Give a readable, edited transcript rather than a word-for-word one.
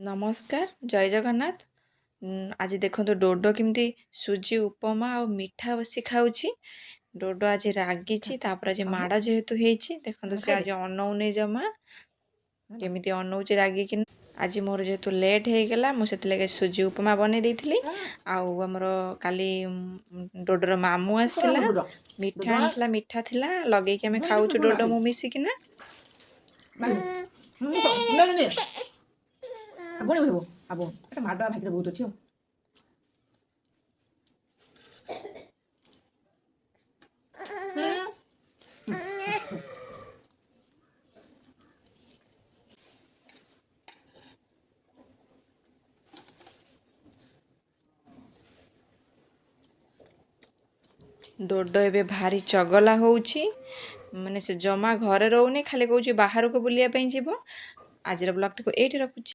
नमस्कार जय जगन्नाथ। आज देखो डोडो केमती सुजी उपमा और मिठा बसी खाऊची। डोडो आज रागिची तापर आज माड़ जेहेतु होईची देखो से आज अनौने जमा केमिति अनौची रागिकी। आज मोर जेहेतु लेट हो गला मुझे सुजी उपमा बने देइथिली। आउ हमर काली डोडोर मामू आसथिला मिठा आनथिला मिठा थिला लगेई के हमें खाऊछु डोडो मु मिसिकिना। ଆବଣି ହେବ ଆବଣ ଏଟା ମାଡ଼ଆ ଭାଗିରେ ବହୁତ ଅଛି डोडो एबे भारी चगला होउची माने से जमा घरे रहउनी खाली कहूची बाहर को बुलिया पई जीवो। आज ब्लॉग को एठी रखुची।